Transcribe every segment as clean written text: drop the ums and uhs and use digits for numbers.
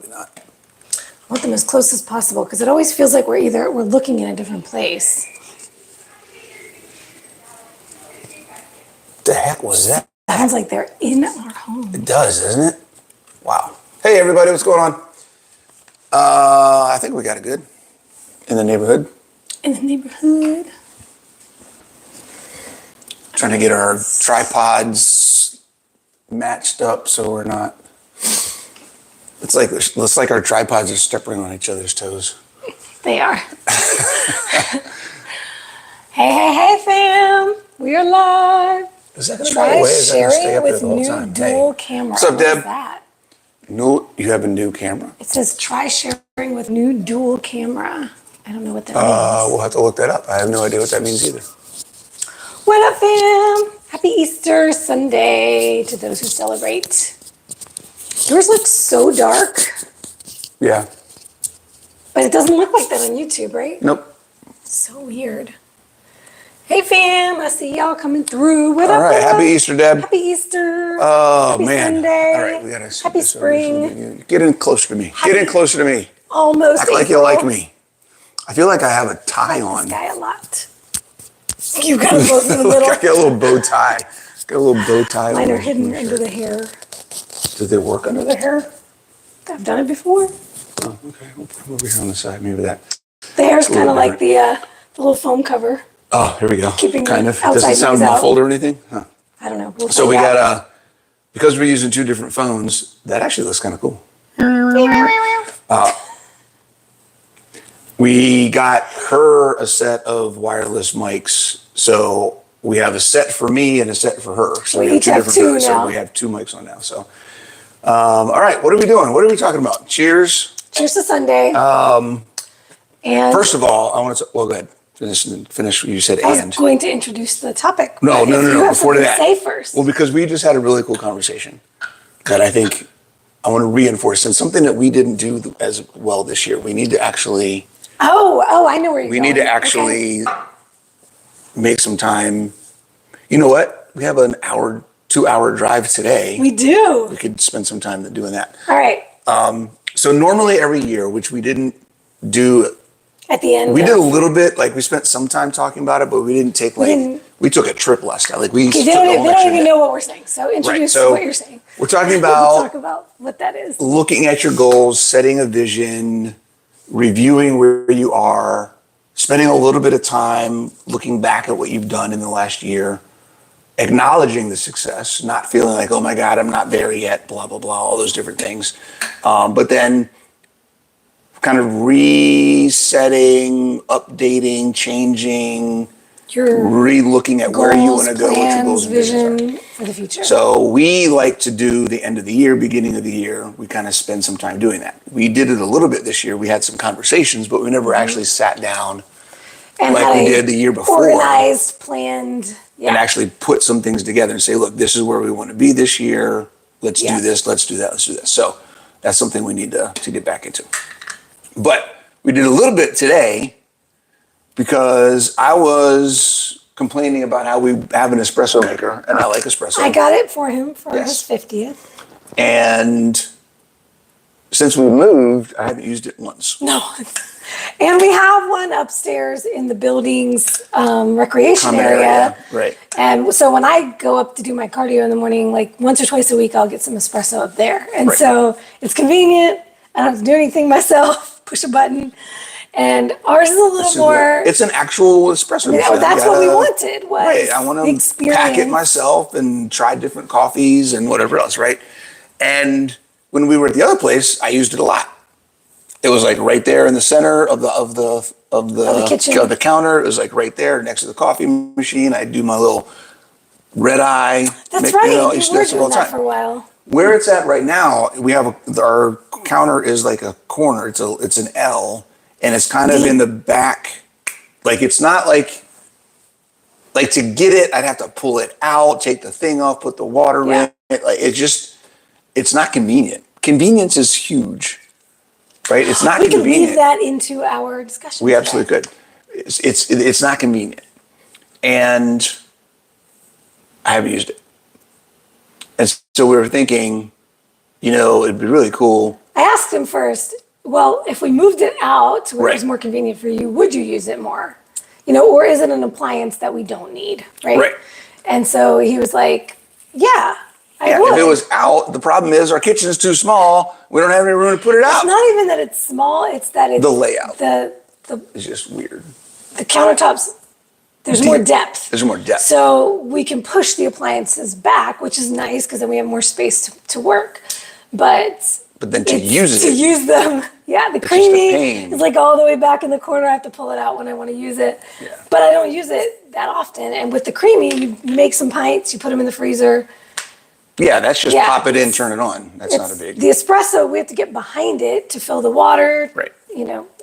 Probably not. I want them as close as possible because it always feels like we're looking in a different place. The heck was that? Sounds like they're in our home. It does, doesn't it? Wow. Hey, everybody, what's going on? I think we got it good in the neighborhood. In the neighborhood. Trying to get our tripods matched up so we're not. Looks like our tripods are stepping on each other's toes. They are. Hey, fam. We are live. Is that going to Try go away? Is that going to stay sharing up there with the whole new time? dual camera. What's up, Deb? What's that? No, you have a new camera? It says try sharing with new dual camera. I don't know what that means. We'll have to look that up. I have no idea what that means either. What up, fam? Happy Easter Sunday to those who celebrate. Yours looks so dark, Yeah. but it doesn't look like that on YouTube, right? Nope. So weird. Hey, fam. I see y'all coming through. What All up, right. what Happy up? Easter, Deb. Happy Easter. Oh, Happy man. Sunday. All right. We got to. Happy spring. Get in closer to me. Get in closer to me. Almost Act like you like me. I feel like I have a tie on. This guy a lot. You've got them both in the middle. I got a little bow tie. Got a little bow tie. Mine are hidden under the hair. Did they work under the hair? I've done it before. Oh, okay. We'll put them over here on the side. Maybe that. The hair's kind of like the little foam cover. Oh, here we go. Keeping kind the of. Doesn't outside sound noise out. muffled or anything? Huh. I don't know. We'll So we find out. got because we're using two different phones, that actually looks kind of cool. We got her a set of wireless mics. So we have a set for me and a set for her. So We have each have different two phones. now. So we have two mics on now. So, all right, what are we doing? What are we talking about? Cheers. Cheers to Sunday. And First of all, I want to, well, go ahead. Finish what you said I was and. going to introduce the topic. No. but if you have Before something that. to say first. Well, because we just had a really cool conversation that I think I want to reinforce, and something that we didn't do as well this year. We need to actually. Oh, I know where you're We going. need to actually make some time. You know what? We have an 2-hour drive today. We do. We could spend some time doing that. All right. So normally every year, which we didn't do. At the end. We did a little bit, like we spent some time talking about it, but we didn't take we took a trip last time. Like we Okay, took they a don't whole extra even day. know what we're saying. So introduce so what you're saying. We're talking We'll about talk about what that is. looking at your goals, setting a vision, reviewing where you are, spending a little bit of time looking back at what you've done in the last year, acknowledging the success, not feeling like, oh my God, I'm not there yet, blah, blah, blah, all those different things. But then kind of resetting, updating, changing, re-looking at where you want to go, what your goals and visions vision for the future. So we like to do the end of the year, beginning of the year. We kind of spend some time doing that. We did it a little bit this year. We had some conversations, but we never actually sat down and like we did the year before. Organized, planned, and actually put some things together and say, look, this is where we want to be this year. Let's do this. Let's do that. Let's do this. So that's something we need to get back into. But we did a little bit today because I was complaining about how we have an espresso maker, and I like espresso. I got it for him for his 50th. And since we moved, I haven't used it once. No. And we have one upstairs in the building's recreation Common area. Right. And so when I go up to do my cardio in the morning, like once or twice a week, I'll get some espresso up there. And so it's convenient. I don't have to do anything myself, push a button. And ours is a little more. It's an actual espresso machine. That's what we wanted. Was I want the to experience. pack it myself and try different coffees and whatever else, right? And when we were at the other place, I used it a lot. It was like right there in the center of the kitchen. Of the counter. It was like right there next to the coffee machine. I'd do my little red eye. That's right. I You used to were do that all doing the that time. for a while. Where it's at right now, we have our counter is like a corner. It's an L, and it's kind of in the back. Like it's not like to get it, I'd have to pull it out, take the thing off, put the water in. Like it's not convenient. Convenience is huge, right? It's not convenient. We can weave that into our discussion. We absolutely could. It's not convenient, and I haven't used it. And so we were thinking, it'd be really cool I asked him first, well, if we moved it out to where it was Right. more convenient for you, would you use it more? Or is it an appliance that we don't need, right? Right. And so he was like, yeah, I Yeah, would. if it was out, the problem is our kitchen is too small. We don't have any room to put it It's out. not even that it's small, it's that it's The layout. the It's just weird. countertops, there's more depth. There's more depth. So we can push the appliances back, which is nice because then we have more space to work. But then to use to it, use them, yeah, the just a creamy pain. is like all the way back in the corner. I have to pull it out when I want to use it. Yeah. But I don't use it that often. And with the creamy, you make some pints, you put them in the freezer. yeah, that's just Yeah, pop it in, it's- turn it on. That's not a It's big. the espresso, we have to get behind it to fill the water. Right.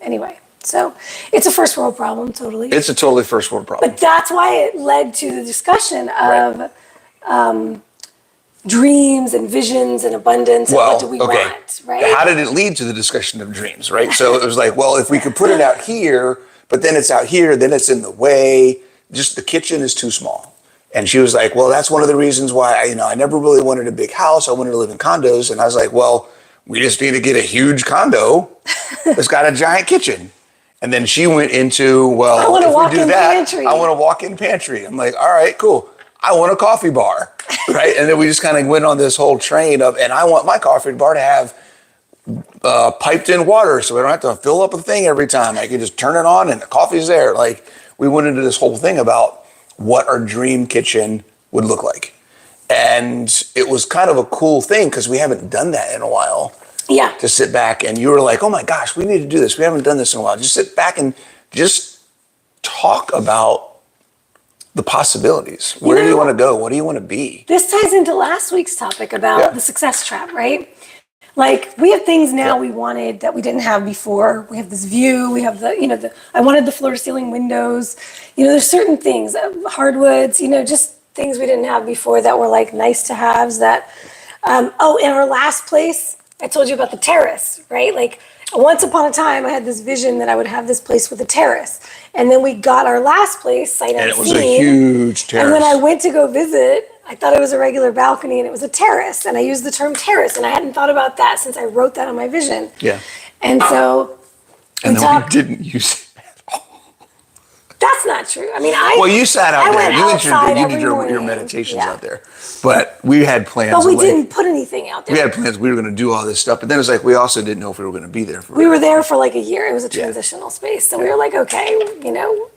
Anyway. So it's a first world problem, totally. It's a totally first world problem. But that's why it led to the discussion of dreams and visions and abundance and what do we want, right? How did it lead to the discussion of dreams, right? So it was like, well, if we could put it out here, but then it's out here, then it's in the way. Just the kitchen is too small. And she was like, well, that's one of the reasons why I never really wanted a big house. I wanted to live in condos. And I was like, well, we just need to get a huge condo that's got a giant kitchen. And then she went into, well, I want a if we do walk-in that, pantry. I want a walk-in pantry. I'm like, all right, cool. I want a coffee bar, right? And then we just kind of went on this whole train of, and I want my coffee bar to have piped in water so we don't have to fill up a thing every time. I can just turn it on and the coffee's there. Like we went into this whole thing about what our dream kitchen would look like. And it was kind of a cool thing because we haven't done that in a while. Yeah. To sit back and you were like, oh my gosh, we need to do this. We haven't done this in a while. Just sit back and just talk about the possibilities. Where do you want to go? What do you want to be? This ties into last week's topic about the success trap, right? Like we have things now we wanted that we didn't have before. We have this view. We have I wanted the floor to ceiling windows. There's certain things, hardwoods, just things we didn't have before that were like nice to haves that, in our last place, I told you about the terrace, right? Like once upon a time, I had this vision that I would have this place with a terrace. And then we got our last place, sight unseen. And it was a huge terrace. And when I went to go visit, I thought it was a regular balcony and it was a terrace. And I used the term terrace and I hadn't thought about that since I wrote that on my vision. Yeah. And so and then we didn't use it at all. That's not true. I mean, Well, you sat out there. You did your morning. meditations out there. But we had plans. But we didn't put anything out there. We had plans. We were going to do all this stuff. But then it's like we also didn't know if we were going to be there for We were there for like a year. It was a transitional space. So we were like, okay,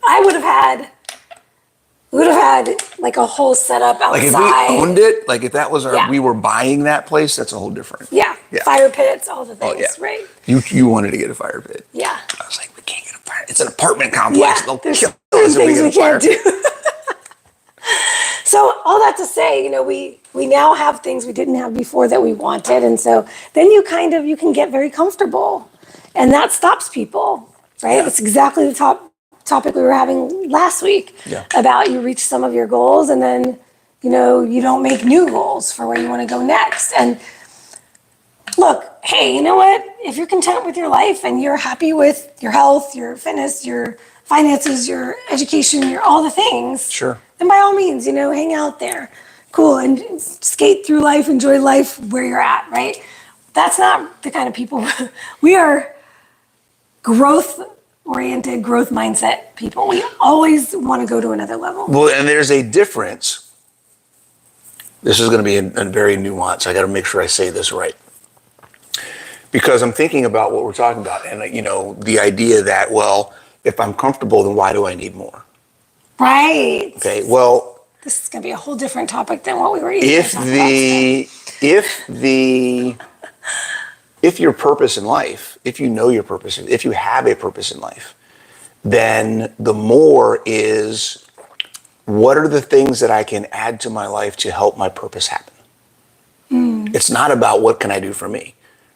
I would have had like a whole setup outside. Like if we owned it, like if that was Yeah. we were buying that place, that's a whole different. Yeah. Fire pits, all the things, right? You wanted to get a fire pit. Yeah. I was like, we can't get a fire. It's an apartment complex. Yeah, They'll there's kill certain us if we things get we a fire can't pit. do. So all that to say, we now have things we didn't have before that we wanted. And so then you can get very comfortable and that stops people, right? That's exactly the topic we were having last week about you reach some of your goals and then, you don't make new goals for where you want to go next. And look, hey, you know what? If you're content with your life and you're happy with your health, your fitness, your finances, your education, your all the things, Sure. then by all means, hang out there. Cool. And skate through life, enjoy life where you're at, right? That's not the kind of people we are. Growth-oriented, growth mindset people. We always want to go to another level. Well, and there's a difference. This is going to be a very nuanced. I got to make sure I say this right. Because I'm thinking about what we're talking about and, the idea that, well, if I'm comfortable, then why do I need more? Right. Okay, well. This is going to be a whole different topic than what we were even If talking your purpose in life, if you know your purpose, if you have a purpose in life, then the more is what are the things that I can add to my life to help my purpose happen? It's not about what can I do for me,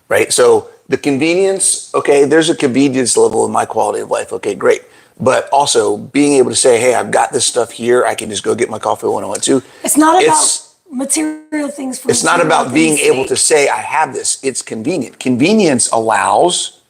right? So the convenience, okay, there's a convenience level in my quality of life. Okay, great. But also being able to say, hey, I've got this stuff here. I can just go get my coffee when I want to. It's not about material things. It's not about being able to say, I have this. It's convenient. Convenience allows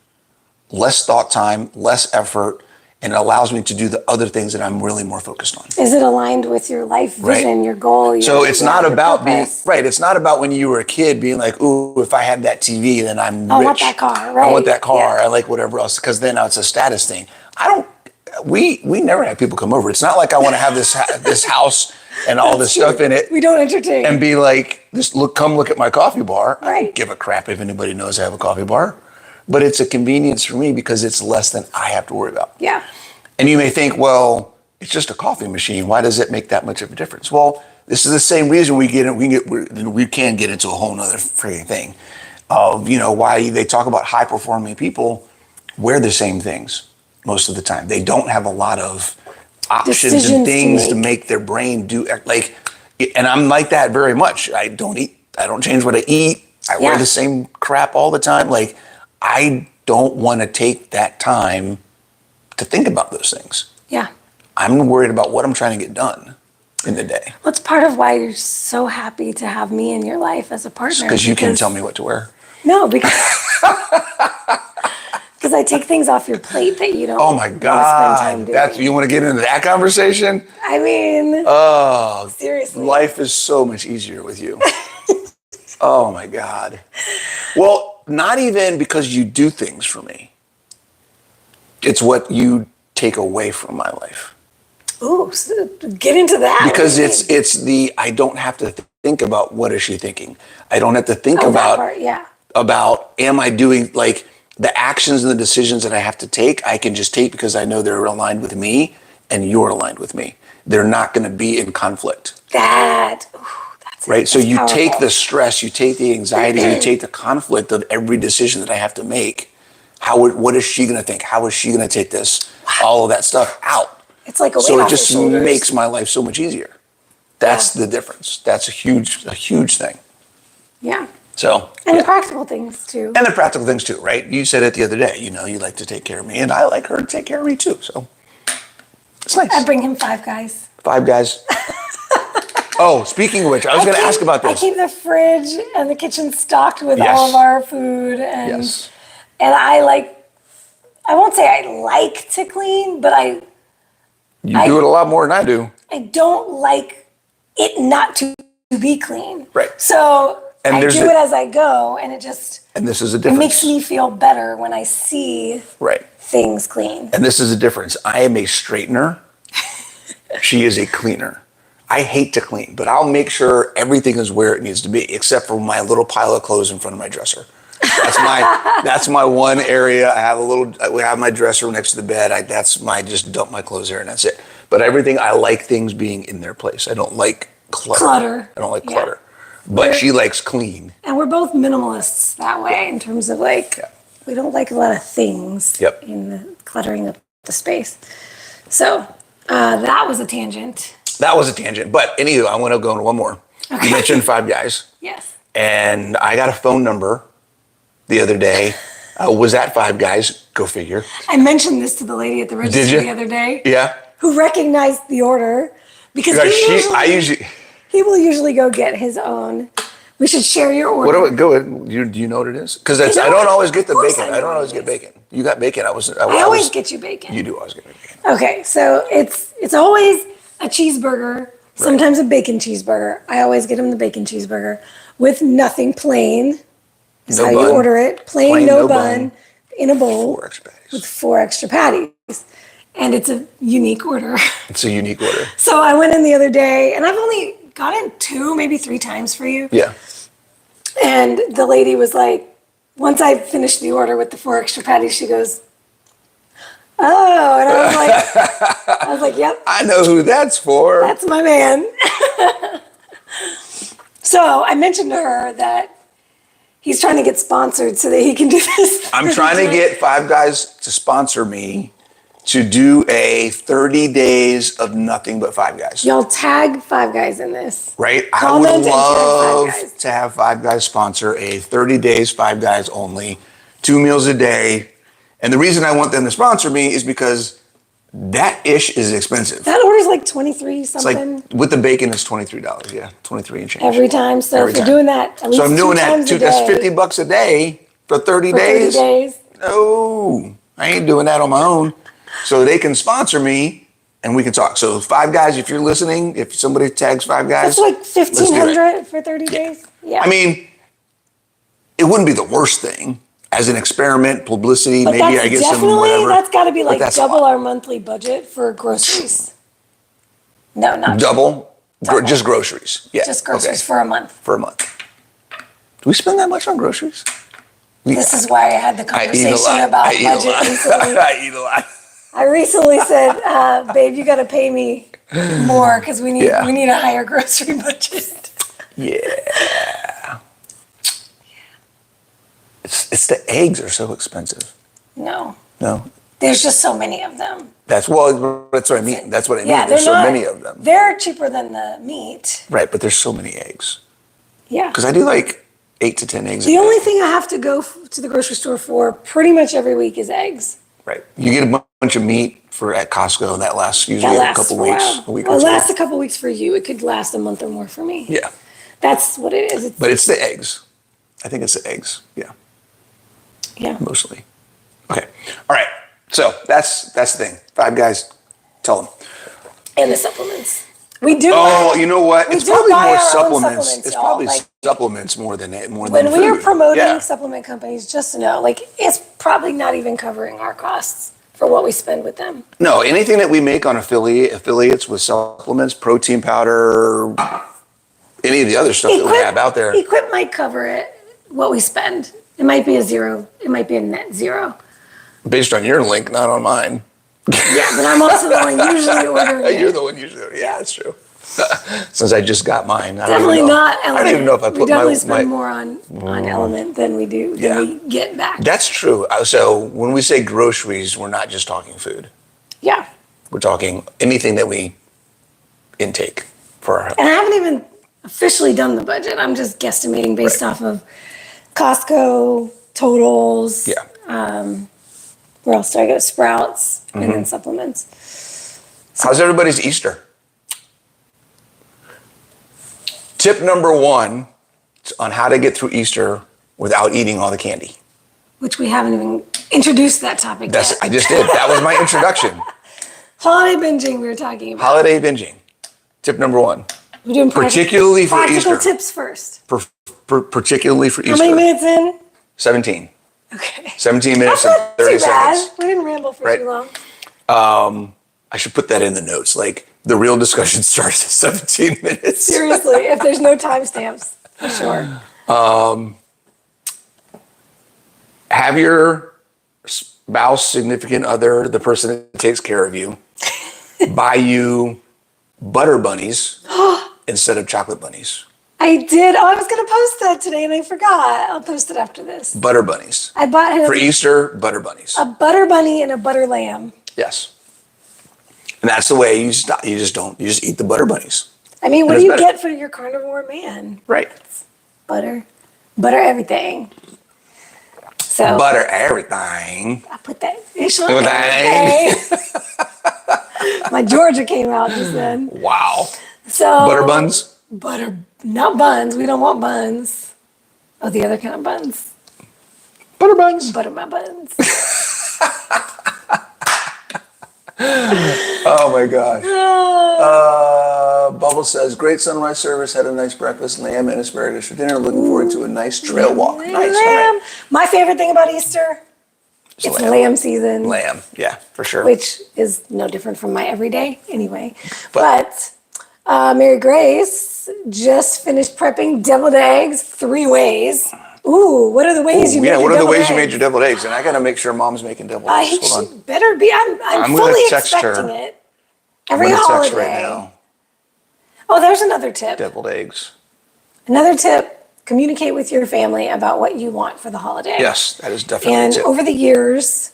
less thought time, less effort, and it allows me to do the other things that I'm really more focused on. Is it aligned with your life vision, your goal? So it's not about being, purpose? it's not about when you were a kid being like, ooh, if I had that TV, then I'm rich. I want that car, right? I want that car. I like whatever else, because then now it's a status thing. We never have people come over. It's not like I want to have this house and all this stuff in it. We don't entertain. And be like, come look at my coffee bar. Right. I don't give a crap if anybody knows I have a coffee bar. But it's a convenience for me because it's less than I have to worry about. Yeah. And you may think, well, it's just a coffee machine. Why does it make that much of a difference? Well, this is the same reason we can get into a whole nother freaking thing of, why they talk about high performing people wear the same things most of the time. They don't have a lot of options Decisions and things to make. make their brain do and I'm like that very much. I don't change what I eat. I wear the same crap all the time. Like, I don't want to take that time to think about those things. Yeah. I'm worried about what I'm trying to get done in the day. What's part of why you're so happy to have me in your life as a partner? Because you can tell me what to wear. No, because I take things off your plate that you don't. Oh my God. You want to get into that conversation? I mean, oh, seriously. Life is so much easier with you. Oh my God. Well, not even because you do things for me. It's what you take away from my life. Ooh, so get into that. Because I don't have to think about what is she thinking. I don't have to think about am I doing, like, the actions and the decisions that I have to take, I can just take because I know they're aligned with me and you're aligned with me. They're not going to be in conflict. That's right. So you powerful. take the stress, you take the anxiety, you take the conflict of every decision that I have to make. What is she going to think? How is she going to take this? All of that stuff out. It's like a weight so it off just your shoulders. makes my life so much easier. That's the difference. That's a huge thing. Yeah. So, and the practical things too. And the practical things too, right? You said it the other day, you like to take care of me, and I like her to take care of me too. So it's nice. I bring him Five Guys. Five Guys. Oh, speaking of which, I was going to ask about this. I keep the fridge and the kitchen stocked with all of our food, and I won't say I like to clean, but You do it a lot more than I do. I don't like it not to be clean. Right. So I do it as I go, and it just... And this is a difference. It makes me feel better when I see things clean. And this is a difference. I am a straightener. She is a cleaner. I hate to clean, but I'll make sure everything is where it needs to be, except for my little pile of clothes in front of my dresser. That's my one area. We have my dresser next to the bed. Just dump my clothes there and that's it. But everything, I like things being in their place. I don't like clutter. I don't like clutter. But she likes clean. And we're both minimalists that way in terms of we don't like a lot of things in the cluttering up the space. So that was a tangent. But anywho, I want to go into one more. Okay. You mentioned Five Guys. Yes. And I got a phone number the other day. Was that Five Guys? Go figure. I mentioned this to the lady at the register the other day. Yeah. Who recognized the order because he will usually go get his own. We should share your order. Go ahead. Do you know what it is? Because I don't always get the bacon. I don't always get bacon. You got bacon. I always get you bacon. You do always get me bacon. Okay, so it's always a cheeseburger, sometimes a bacon cheeseburger. I always get him the bacon cheeseburger with nothing, plain. That's how you order it. Plain, no bun, in a bowl 4 extra patties. With 4 extra patties. And it's a unique order. It's a unique order. So I went in the other day, and I've only gotten 2, maybe 3 times for you. Yeah. And the lady was like, once I finished the order with the 4 extra patties, she goes, oh, and I was like, yep. I know who that's for. That's my man. So I mentioned to her that he's trying to get sponsored so that he can do this. I'm trying to get Five Guys to sponsor me to do a 30 days of nothing but Five Guys. Y'all tag Five Guys in this. Right? I would love to have Five Guys sponsor a 30 days Five Guys only, 2 meals a day. And the reason I want them to sponsor me is because that ish is expensive. That order's like 23 something. It's like with the bacon it's $23, yeah, 23 and change. Every time. So if you're doing that at least 2 times a day. So I'm doing that too. That's $50 a day for 30 days. 30 days. No, I ain't doing that on my own. so they can sponsor me and we can talk. So Five Guys, if you're listening, if somebody tags Five Guys, That's like let's do it. $1,500 for 30 days. Yeah. I mean, it wouldn't be the worst thing as an experiment, publicity. But Maybe I get some whatever. that's got to be but like that's double fine. our monthly budget for groceries. No, not Double? Double. Just groceries. Yeah. just groceries okay. for a month. For a month. Do we spend that much on groceries? This is why I had the conversation about budget recently. I eat a lot. I recently said, babe, you got to pay me more because we need a higher grocery budget. Yeah. It's the eggs are so expensive. No, No. there's just so many of them. That's what I mean. That's what I mean. Yeah, There's so many of them. They're cheaper than the meat. Right, but there's so many eggs. Yeah. Because I do like 8 to 10 eggs. The only thing I have to go to the grocery store for pretty much every week is eggs. Right. You get a bunch of meat at Costco, and that lasts usually a couple weeks. A week or It two. lasts a couple weeks for you. It could last a month or more for me. Yeah. That's what it is. But it's the eggs. I think it's the eggs. Yeah. Yeah. Mostly. Okay. All right. So that's the thing. Five Guys, tell them. And the supplements. We do. Oh, you know what? It's do probably buy more our own supplements. It's y'all. probably Like, supplements more than food. when we are promoting Yeah. supplement companies, just to know, like, it's probably not even covering our costs for what we spend with them. No, anything that we make on affiliates with supplements, protein powder, any of the other stuff that we have out there. Equip might cover it, what we spend. It might be a zero. It might be a net zero. Based on your link, not on mine. Yeah, but I'm also the one usually ordering it. You're the one usually. Yeah, that's true. Since I just got mine, Definitely not Element. I don't even know if I put we definitely my spend more on Element than we do than we get back. That's true. So when we say groceries, we're not just talking food. Yeah. We're talking anything that we intake for our health. And I haven't even officially done the budget. I'm just guesstimating based off of Costco totals. Yeah. Where else do I go? Sprouts and then supplements. How's everybody's Easter? Tip number 1 on how to get through Easter without eating all the candy. Which we haven't even introduced that topic yet. I just did. That was my introduction. Holiday binging we were talking about. Holiday binging. Tip number 1. We're doing particularly for practical Easter. tips first. Particularly for Easter. How many minutes in? 17. Okay. 17 minutes That's and not 30 too bad. seconds. We didn't ramble for Right. too long. I should put that in the notes. Like, the real discussion starts at 17 minutes. Seriously, if there's no timestamps, for sure. Have your spouse, significant other, the person that takes care of you, buy you butter bunnies instead of chocolate bunnies. I did. Oh, I was going to post that today and I forgot. I'll post it after this. Butter bunnies. I bought him For Easter, butter bunnies. a butter bunny and a butter lamb. Yes. And that's the way you just eat the butter bunnies. I mean, what And do you it's better. get for your carnivore man? Right. Butter everything. So Butter everything. I put that. Everything. My Georgia came out just then. Wow. So Butter buns? Not buns. We don't want buns. Oh, the other kind of buns. Butter buns. Butter my buns. Oh my gosh. Bubble says, great sunrise service, had a nice breakfast, lamb and asparagus for dinner. Looking forward to a nice trail walk. Nice. All Lamb. right. My favorite thing about Easter, it's lamb season. Lamb, yeah, for sure. Which is no different from my everyday anyway. But Mary Grace just finished prepping deviled eggs 3 ways. Ooh, what are the ways you make your what are the deviled ways you made eggs? your deviled eggs? And I got to make sure mom's making deviled eggs. Hold on. She better be. I'm I'm fully gonna text her. expecting it. Every I'm gonna holiday. text right now. Oh, there's another tip. Deviled eggs. Another tip, communicate with your family about what you want for the holiday. Yes, that is definitely a And tip. over the years,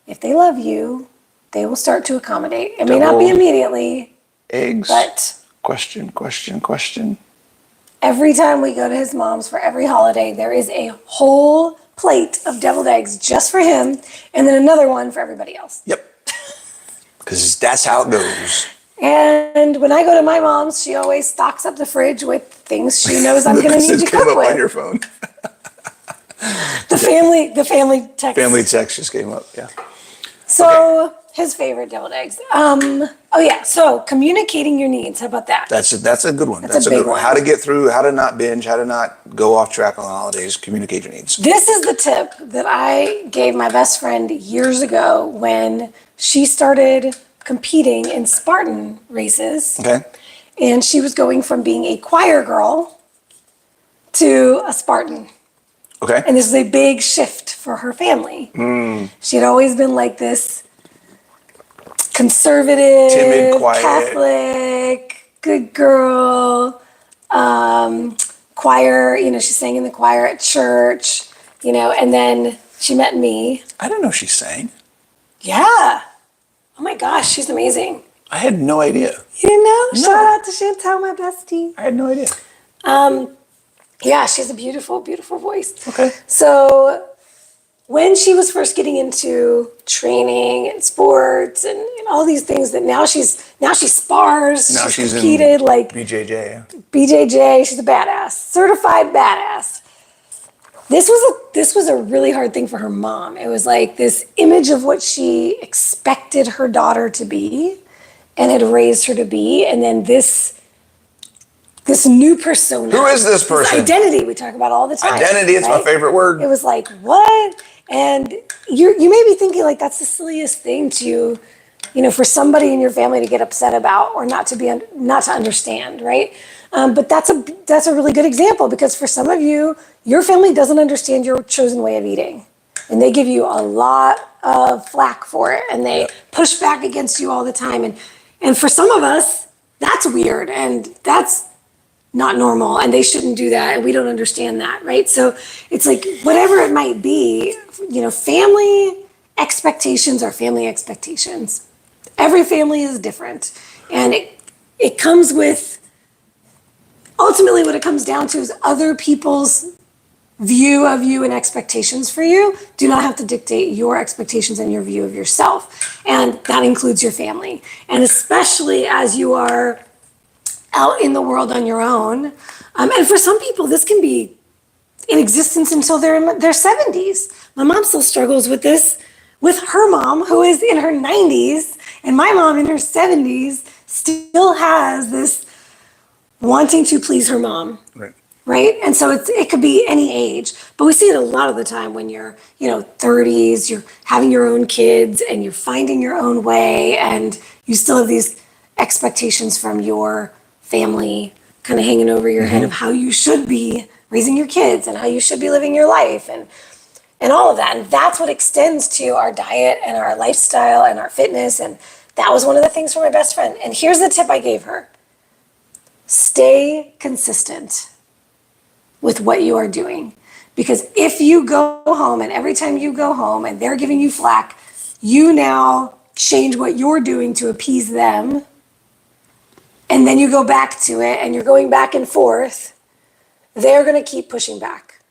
if they love you, they will start to accommodate. It may not be Deviled immediately, eggs. but Question. every time we go to his mom's for every holiday, there is a whole plate of deviled eggs just for him, and then another one for everybody else. Yep. Because that's how it goes. And when I go to my mom's, she always stocks up the fridge with things she knows I'm going to need This to came cook up on with. your phone. The family text. Family text just came up, yeah. So his favorite deviled eggs. Oh yeah. So communicating your needs. How about that? That's a good one. That's a good big one. one. How to get through, how to not binge, how to not go off track on the holidays, communicate your needs. This is the tip that I gave my best friend years ago when she started competing in Spartan races. Okay. And she was going from being a choir girl to a Spartan. Okay. And this was a big shift for her family. She had always been like this conservative, Timid, quiet. Catholic, good girl, choir, she sang in the choir at church, and then she met me. I didn't know she sang. Yeah. Oh my gosh, she's amazing. I had no idea. You didn't know? No. Shout out to Chantal, my bestie. I had no idea. Yeah, she has a beautiful, beautiful voice. Okay. So when she was first getting into training and sports and all these things that now she spars, Now she's competed in like BJJ. BJJ, she's a badass, certified badass. This was a really hard thing for her mom. It was like this image of what she expected her daughter to be and had raised her to be, and then this new persona. Who is this person? Identity we talk about all the time. Identity, it's my favorite word. It was like, what? And you may be thinking like that's the silliest thing to, for somebody in your family to get upset about or not to understand, right? But that's a really good example because for some of you, your family doesn't understand your chosen way of eating. And they give you a lot of flack for it and they push back against you all the time. And for some of us, that's weird and that's not normal and they shouldn't do that and we don't understand that, right? So it's like whatever it might be, family expectations are family expectations. Every family is different and it comes with, ultimately what it comes down to is other people's view of you and expectations for you do not have to dictate your expectations and your view of yourself. And that includes your family. And especially as you are out in the world on your own. And for some people, this can be in existence until they're in their 70s. My mom still struggles with this with her mom, who is in her 90s, and my mom in her 70s still has this wanting to please her mom. Right? And so it could be any age, but we see it a lot of the time when you're, 30s, you're having your own kids and you're finding your own way and you still have these expectations from your family kind of hanging over your head of how you should be raising your kids and how you should be living your life and all of that. And that's what extends to our diet and our lifestyle and our fitness. And that was one of the things for my best friend. And here's the tip I gave her. Stay consistent with what you are doing. Because if you go home and every time you go home and they're giving you flack, you now change what you're doing to appease them. And then you go back to it and you're going back and forth, they're going to keep pushing back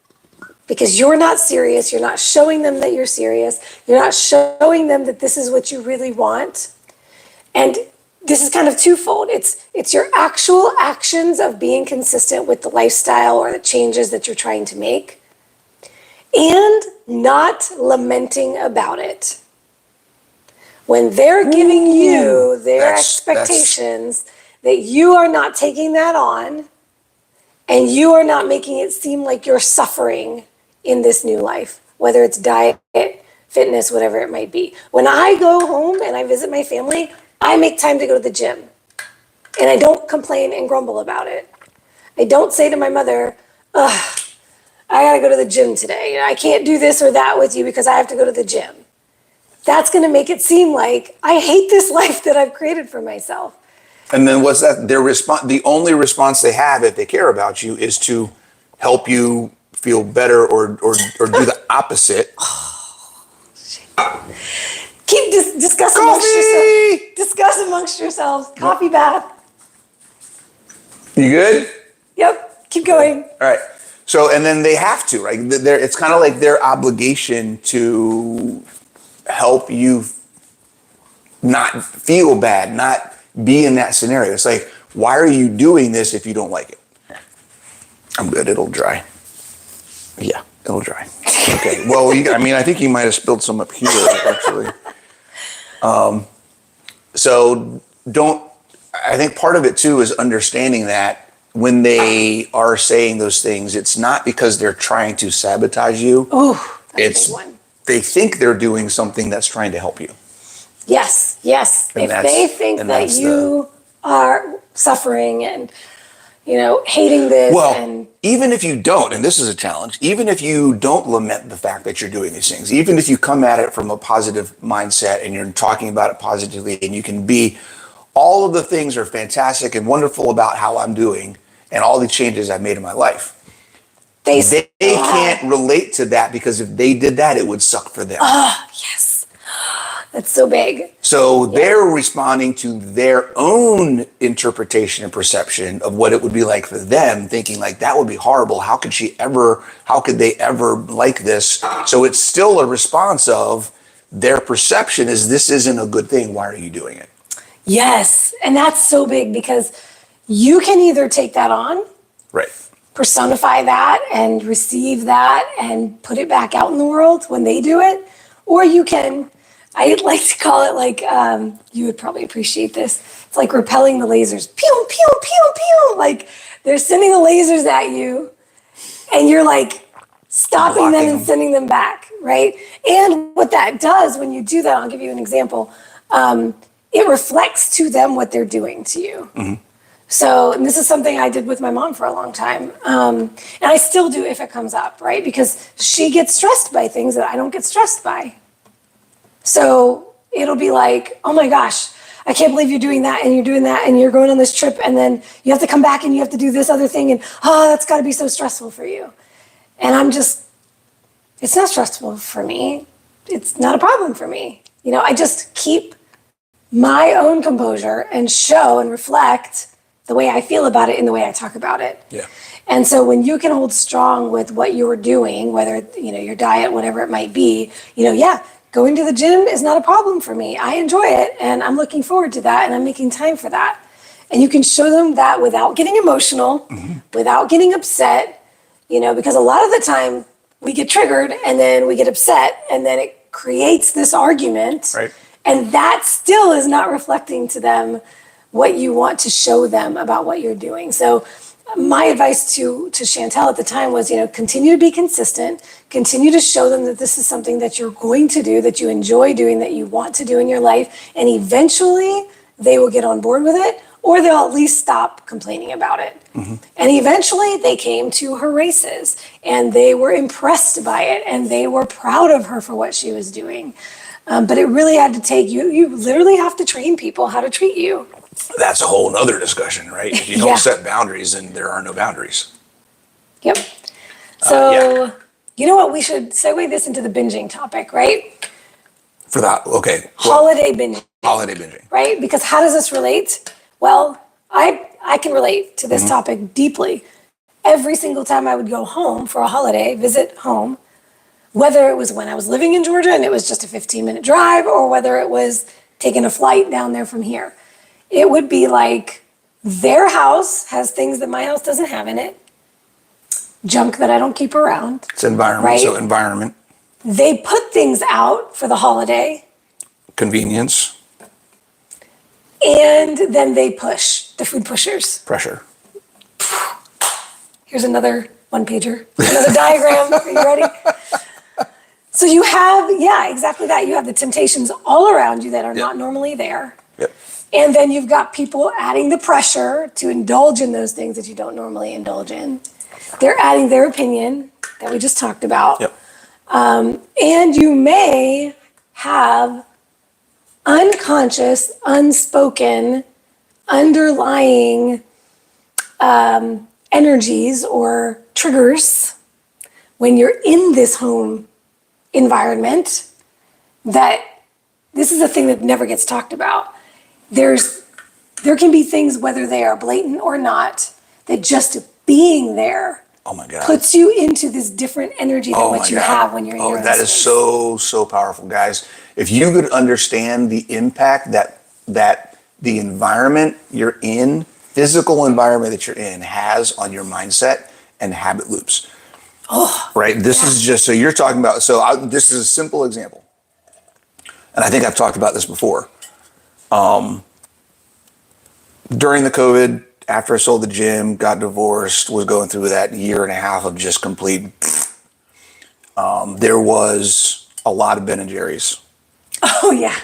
because you're not serious. You're not showing them that you're serious. You're not showing them that this is what you really want. And this is kind of twofold. It's your actual actions of being consistent with the lifestyle or the changes that you're trying to make and not lamenting about it. When they're giving you their expectations, that you are not taking that on and you are not making it seem like you're suffering in this new life, whether it's diet, fitness, whatever it might be. When I go home and I visit my family, I make time to go to the gym and I don't complain and grumble about it. I don't say to my mother, ugh, I gotta go to the gym today. I can't do this or that with you because I have to go to the gym. That's gonna make it seem like I hate this life that I've created for myself. And then what's that? Their response, the only response they have if they care about you is to help you feel better or do the opposite. Keep discuss amongst yourselves. Discuss amongst yourselves. Coffee bath. You good? Yep. Keep going. All right. So, and then they have to, right? It's kind of like their obligation to help you not feel bad, not be in that scenario. It's like, why are you doing this if you don't like it? I'm good. It'll dry. Yeah, it'll dry. Okay. Well, I think you might have spilled some up here, actually. So I think part of it too is understanding that when they are saying those things, it's not because they're trying to sabotage you. Oh, that's a It's, big one. they think they're doing something that's trying to help you. Yes, yes. And If they think that you are suffering and, hating this and even if you don't, and this is a challenge, even if you don't lament the fact that you're doing these things, even if you come at it from a positive mindset and you're talking about it positively and you can be, all of the things are fantastic and wonderful about how I'm doing and all the changes I've made in my life. They can't relate to that because if they did that, it would suck for them. Yes. That's so big. So they're responding to their own interpretation and perception of what it would be like for them, thinking like that would be horrible. How could they ever like this? So it's still a response of their perception is this isn't a good thing. Why are you doing it? Yes. And that's so big because you can either take that on, Right, personify that and receive that and put it back out in the world when they do it, or you can, I like to call it like, you would probably appreciate this. It's like repelling the lasers. Pew, pew, pew, pew. Like they're sending the lasers at you and you're like stopping them and sending them back, right? And what that does when you do that, I'll give you an example. It reflects to them what they're doing to you. Mm-hmm. So, and this is something I did with my mom for a long time. And I still do if it comes up, right? Because she gets stressed by things that I don't get stressed by. So it'll be like, oh my gosh, I can't believe you're doing that and you're doing that and you're going on this trip and then you have to come back and you have to do this other thing and that's got to be so stressful for you. And I'm just, it's not stressful for me. It's not a problem for me. I just keep my own composure and show and reflect the way I feel about it in the way I talk about it. Yeah. And so when you can hold strong with what you're doing, whether, your diet, whatever it might be, going to the gym is not a problem for me. I enjoy it and I'm looking forward to that and I'm making time for that. And you can show them that without getting emotional, without getting upset, because a lot of the time we get triggered and then we get upset and then it creates this argument. Right. And that still is not reflecting to them what you want to show them about what you're doing. So my advice to Chantel at the time was, continue to be consistent, continue to show them that this is something that you're going to do, that you enjoy doing, that you want to do in your life. And eventually they will get on board with it, or they'll at least stop complaining about it. Mm-hmm. And eventually they came to her races and they were impressed by it and they were proud of her for what she was doing. But it really had to take you literally have to train people how to treat you. That's a whole nother discussion, right? If you don't set boundaries, then there are no boundaries. Yep. So, you know what? We should segue this into the binging topic, right? For that, okay. Holiday binging. Holiday binging. Right? Because how does this relate? Well, I can relate to this topic deeply. Every single time I would go home for a holiday, visit home, whether it was when I was living in Georgia and it was just a 15-minute drive, or whether it was taking a flight down there from here, it would be like their house has things that my house doesn't have in it, junk that I don't keep around. It's environment, right? So environment. They put things out for the holiday. Convenience. And then they push, the food pushers. Pressure. Here's another one-pager, another diagram. Are you ready? So you have, exactly that. You have the temptations all around you that are not normally there. Yep. And then you've got people adding the pressure to indulge in those things that you don't normally indulge in. They're adding their opinion that we just talked about. Yep. And you may have unconscious, unspoken, underlying energies or triggers when you're in this home environment that this is a thing that never gets talked about. There can be things, whether they are blatant or not, that just being there puts you into this different energy than what you have when you're in your own that space. is so powerful, guys. If you could understand the impact that the environment you're in, physical environment that you're in, has on your mindset and habit loops. Oh, right. This is just, so you're talking about, this is a simple example. and I think I've talked about this before. During the COVID, after I sold the gym, got divorced, was going through that year and a half of just complete, there was a lot of Ben and Jerry's. Oh, yeah.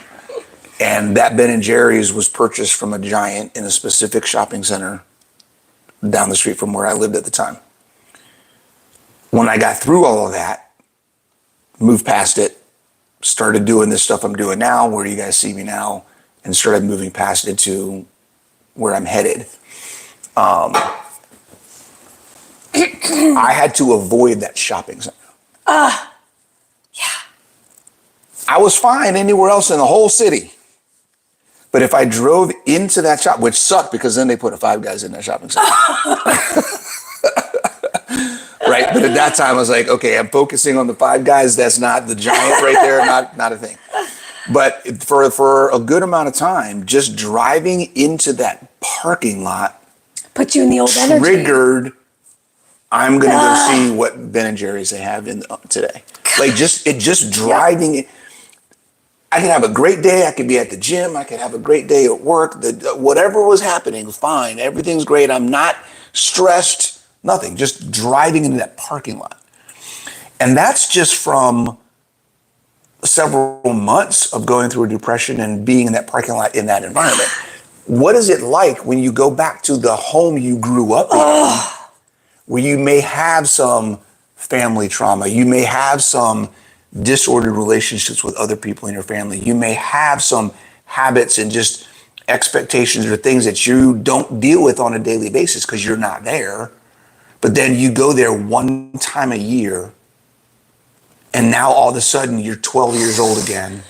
And that Ben and Jerry's was purchased from a giant in a specific shopping center down the street from where I lived at the time. When I got through all of that, moved past it, started doing this stuff I'm doing now, where you guys see me now, and started moving past it to where I'm headed. I had to avoid that shopping center. Yeah. I was fine anywhere else in the whole city. But if I drove into that shop, which sucked because then they put a Five Guys in that shopping center. Right? But at that time I was like, okay, I'm focusing on the Five Guys. That's not the giant right there, not a thing. But for a good amount of time, just driving into that parking lot Put you in the old energy. triggered, I'm going to go see what Ben and Jerry's they have in today. Like just driving it. I could have a great day. I could be at the gym. I could have a great day at work. Whatever was happening, fine. Everything's great. I'm not stressed, nothing. Just driving into that parking lot. And that's just from several months of going through a depression and being in that parking lot in that environment. What is it like when you go back to the home you grew up in, where you may have some family trauma, you may have some disordered relationships with other people in your family, you may have some habits and just expectations or things that you don't deal with on a daily basis because you're not there, but then you go there one time a year and now all of a sudden you're 12 years old again.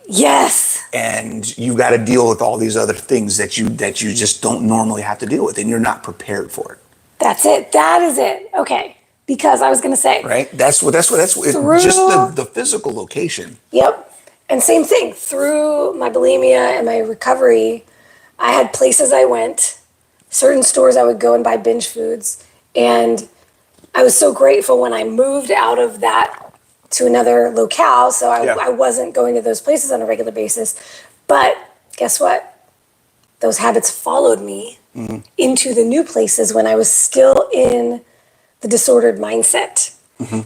Yes. And you got to deal with all these other things that you just don't normally have to deal with, and you're not prepared for it. That's it. That is it. Okay. Because I was going to say. Right? That's what just the physical location. Yep. And same thing. Through my bulimia and my recovery, I had places I went, certain stores I would go and buy binge foods. And I was so grateful when I moved out of that to another locale. So I wasn't going to those places on a regular basis. But guess what? Those habits followed me into the new places when I was still in the disordered mindset.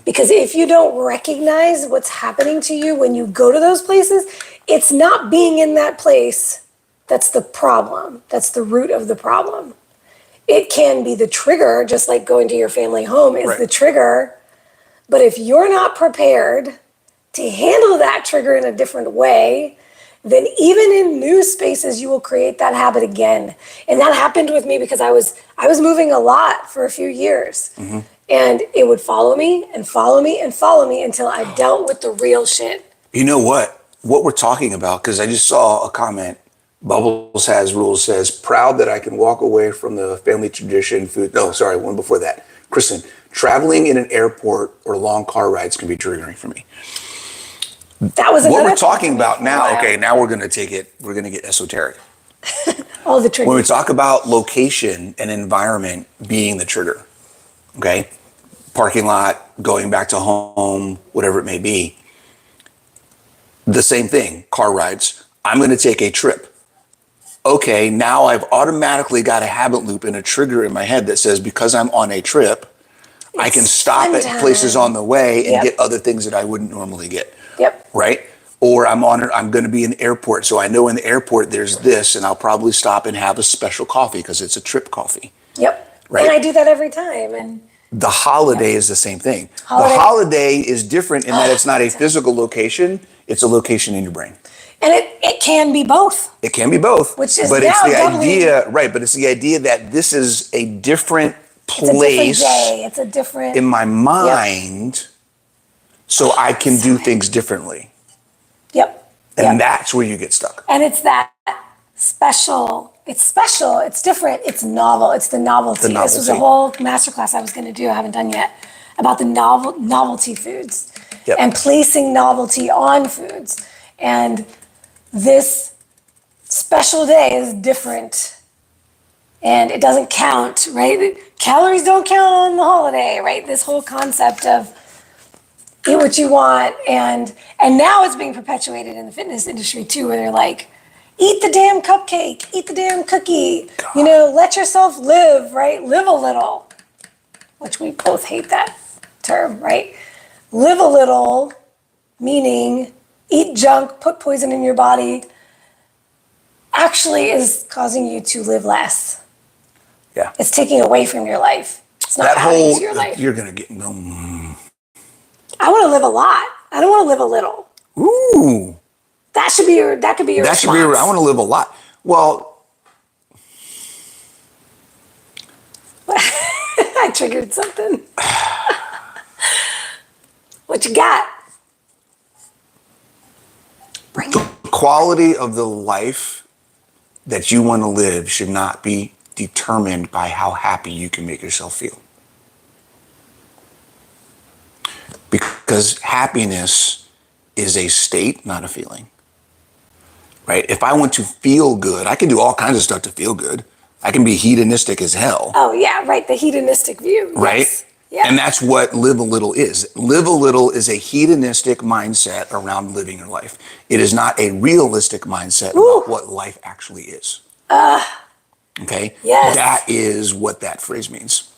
Because if you don't recognize what's happening to you when you go to those places, it's not being in that place that's the problem. That's the root of the problem. It can be the trigger, just like going to your family home is the trigger. But if you're not prepared to handle that trigger in a different way, then even in new spaces, you will create that habit again. And that happened with me because I was moving a lot for a few years. And it would follow me and follow me and follow me until I dealt with the real shit. You know what? What we're talking about, because I just saw a comment, Bubbles Has Rules says, proud that I can walk away from the family tradition food. No, sorry, one before that. Kristen, traveling in an airport or long car rides can be triggering for me. That was what we're talking about now. Okay, now we're going to get esoteric. All the triggers. When we talk about location and environment being the trigger, okay, parking lot, going back to home, whatever it may be, the same thing, car rides. I'm going to take a trip. Okay, now I've automatically got a habit loop and a trigger in my head that says because I'm on a trip, I can stop at places on the way and get other things that I wouldn't normally get. Yep. Right? Or I'm going to be in the airport. So I know in the airport there's this, and I'll probably stop and have a special coffee because it's a trip coffee. Yep. Right. And I do that every time. And the holiday is the same thing. The holiday is different in that it's not a physical location, it's a location in your brain. And it can be both. It can be both. Which is but now it's the doubly, idea, right? But it's the idea that this is a different place. It's a different day. It's a different in my mind, so I can do things differently. Yep. And that's where you get stuck. And it's that special. It's special. It's different. It's novel. It's the novelty. This was a whole masterclass I was going to do. I haven't done yet about the novelty foods and placing novelty on foods. And this special day is different. And it doesn't count, right? Calories don't count on the holiday, right? This whole concept of eat what you want. And now it's being perpetuated in the fitness industry too, where they're like, eat the damn cupcake, eat the damn cookie, God. you know, let yourself live, right? Live a little, which we both hate that term, right? Live a little, meaning eat junk, put poison in your body, actually is causing you to live less. Yeah. It's taking away from your life. It's not That adding whole, to your life. you're going to get, I want to live a lot. I don't want to live a little. ooh. That should be your, that could be your That should be, I response. want to live a lot. Well, I triggered something. What you got? Bring the it. quality of the life that you want to live should not be determined by how happy you can make yourself feel. Because happiness is a state, not a feeling. Right? If I want to feel good, I can do all kinds of stuff to feel good. I can be hedonistic as hell. Oh yeah, right. The hedonistic view. Right? Yes. Yeah. And that's what live a little is. Live a little is a hedonistic mindset around living your life. It is not a realistic mindset about what life actually is. Okay? Yes. That is what that phrase means.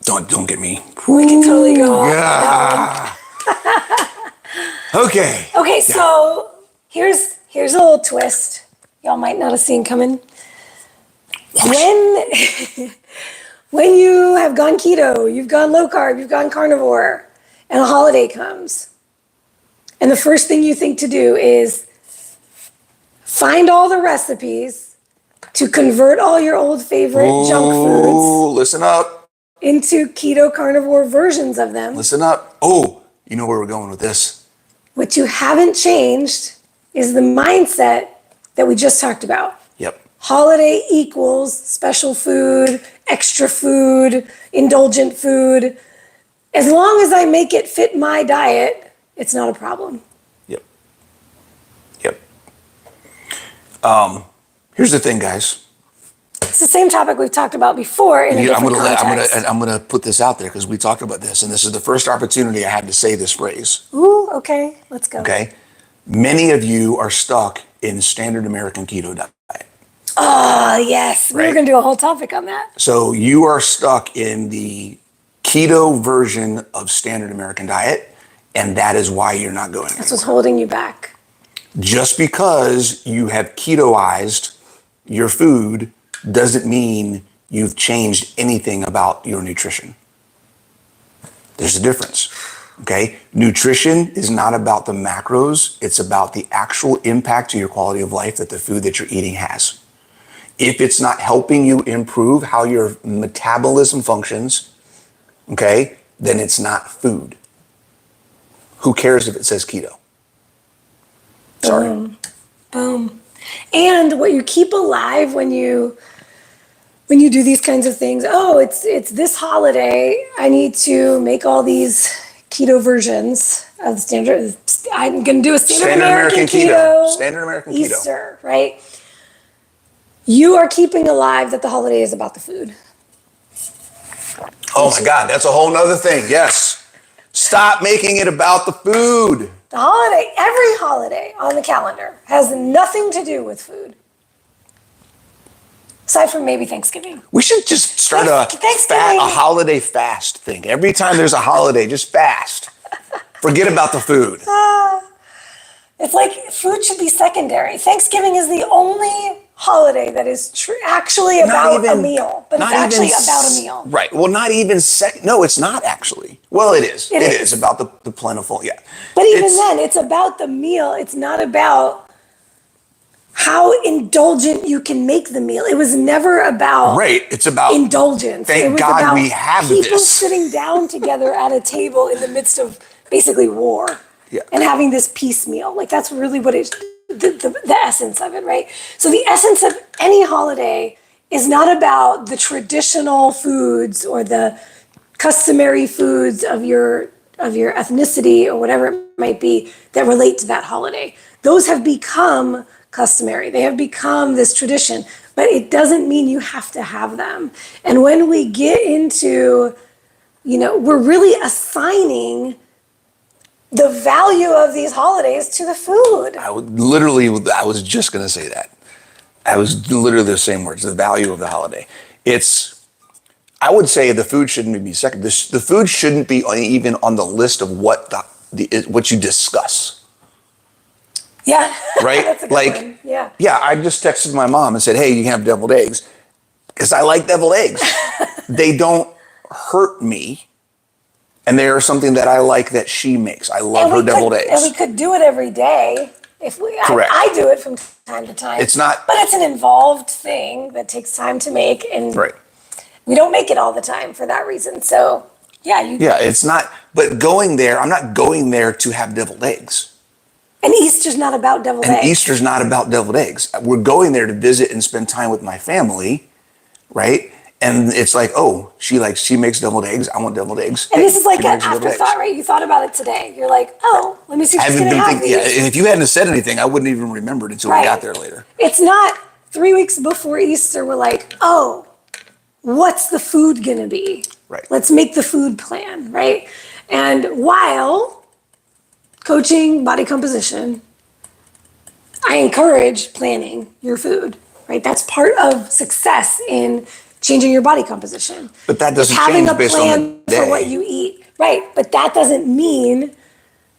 Don't get me. We can totally go off on Yeah. Okay. Okay, Yeah. so here's a little twist. Y'all might not have seen coming. When you have gone keto, you've gone low carb, you've gone carnivore, and a holiday comes, and the first thing you think to do is find all the recipes to convert all your old favorite junk foods Ooh, listen up. into keto carnivore versions of them. Listen up. Oh, you know where we're going with this. What you haven't changed is the mindset that we just talked about. Yep. Holiday equals special food, extra food, indulgent food. As long as I make it fit my diet, it's not a problem. Yep. Yep. Here's the thing, guys. It's the same topic we've talked about before in a different context. I'm gonna put this out there because we talked about this, and this is the first opportunity I had to say this phrase. Ooh, okay, let's go. Okay. Many of you are stuck in standard American keto diet. Oh, yes. We were Right. going to do a whole topic on that. So you are stuck in the keto version of standard American diet, and that is why you're not going That's anywhere. what's holding you back. Just because you have ketoized your food doesn't mean you've changed anything about your nutrition. There's a difference. Okay. Nutrition is not about the macros. It's about the actual impact to your quality of life that the food that you're eating has. If it's not helping you improve how your metabolism functions, okay, then it's not food. Who cares if it says keto? Sorry. Boom. And what you keep alive when you do these kinds of things, oh, it's this holiday, I need to make all these keto versions of the standard. I'm going to do a standard American keto. Standard American keto. Easter, right? You are keeping alive that the holiday is about the food. Oh my God, that's a whole nother thing. Yes. Stop making it about the food. The holiday, every holiday on the calendar has nothing to do with food. Aside from maybe Thanksgiving. We should just start a holiday fast thing. Every time there's a holiday, just fast. Forget about the food. It's like food should be secondary. Thanksgiving is the only holiday that is actually about a meal, but it's actually about a meal. Right. Well, not even second. No, it's not actually. Well, it is. It is about the plentiful. Yeah. But even then, it's about the meal. It's not about how indulgent you can make the meal. It was never about It's about indulgence. Thank it was God about we have people this. sitting down together at a table in the midst of basically war. Yeah. And having this peace meal. Like that's really what it's the essence of it, right? So the essence of any holiday is not about the traditional foods or the customary foods of your ethnicity or whatever it might be that relate to that holiday. Those have become customary. They have become this tradition, but it doesn't mean you have to have them. And when we get into, we're really assigning the value of these holidays to the food. I was just going to say that. I was literally the same words, the value of the holiday. I would say the food shouldn't be second. The food shouldn't be even on the list of what what you discuss. Yeah. Right? That's a good one. Yeah. Yeah, I just texted my mom and said, hey, you can have deviled eggs. Because I like deviled eggs. They don't hurt me. And they are something that I like that she makes. I love her deviled eggs. And we could do it every day. Correct. I do it from time to time. It's not. But it's an involved thing that takes time to make. And right. We don't make it all the time for that reason. So, yeah. It's not. But going there, I'm not going there to have deviled eggs. And Easter's not about deviled eggs. And Easter's not about deviled eggs. We're going there to visit and spend time with my family, right? And it's like, oh, she makes deviled eggs. I want deviled eggs. And this is like an afterthought, right? You thought about it today. You're like, oh, let me see if she's going to have these. Yeah, and if you hadn't said anything, I wouldn't even remember it until we got there later. It's not 3 weeks before Easter. We're like, oh, what's the food going to be? Right. Let's make the food plan, right? And while coaching body composition, I encourage planning your food, right? That's part of success in changing your body composition. But that doesn't change based on the day. Having a plan for what you eat, right? But that doesn't mean,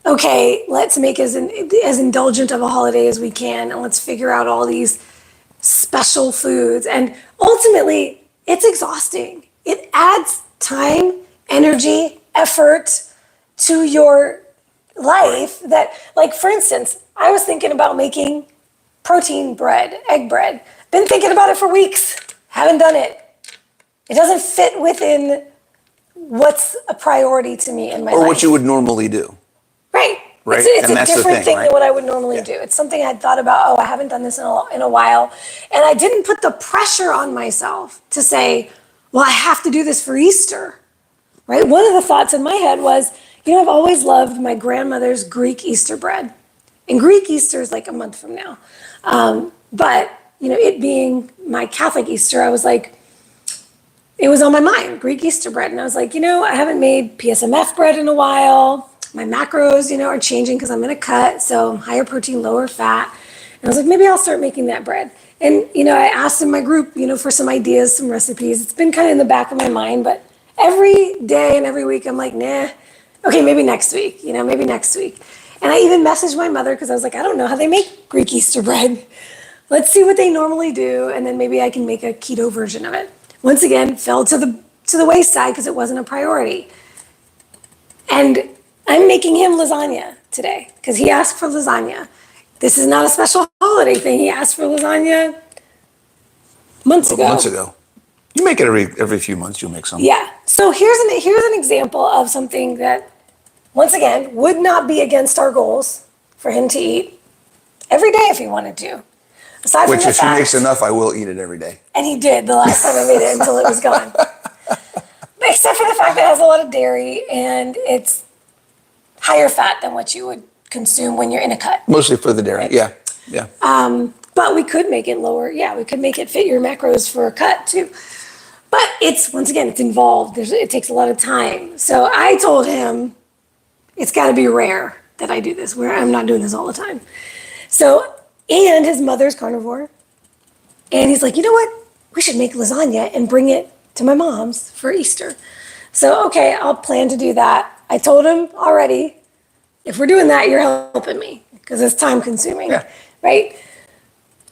okay, let's make as indulgent of a holiday as we can, and let's figure out all these special foods. And ultimately, it's exhausting. It adds time, energy, effort to your life that, like, for instance, I was thinking about making protein bread, egg bread. Been thinking about it for weeks. Haven't done it. It doesn't fit within what's a priority to me in my life. Or what you would normally do. Right. Right. It's a different thing than what I would normally do. It's something I'd thought about, oh, I haven't done this in a while. And I didn't put the pressure on myself to say, well, I have to do this for Easter. Right? One of the thoughts in my head was, I've always loved my grandmother's Greek Easter bread. And Greek Easter is like a month from now. But, it being my Catholic Easter, I was like, it was on my mind, Greek Easter bread. And I was like, I haven't made PSMF bread in a while. My macros, are changing because I'm in a cut. So higher protein, lower fat. And I was like, maybe I'll start making that bread. And, I asked in my group, for some ideas, some recipes. It's been kind of in the back of my mind. But every day and every week, I'm like, nah, okay, maybe next week, maybe next week. And I even messaged my mother because I was like, I don't know how they make Greek Easter bread. Let's see what they normally do. And then maybe I can make a keto version of it. Once again, fell to the wayside because it wasn't a priority. And I'm making him lasagna today because he asked for lasagna. This is not a special holiday thing. He asked for lasagna months ago. You make it every few months. You'll make some. Yeah. So here's an example of something that, once again, would not be against our goals for him to eat every day if he wanted to. Aside Which, from if he makes enough, I will eat it every day. And he did the last time I made it until it was gone. Except for the fact that it has a lot of dairy and it's higher fat than what you would consume when you're in a cut. Mostly for the dairy, right? Yeah. But we could make it lower. Yeah, we could make it fit your macros for a cut too. But once again, it's involved. It takes a lot of time. So I told him it's got to be rare that I do this, where I'm not doing this all the time. So, and his mother's carnivore. And he's like, you know what? We should make lasagna and bring it to my mom's for Easter. So, okay, I'll plan to do that. I told him already, if we're doing that, you're helping me because it's time consuming, right?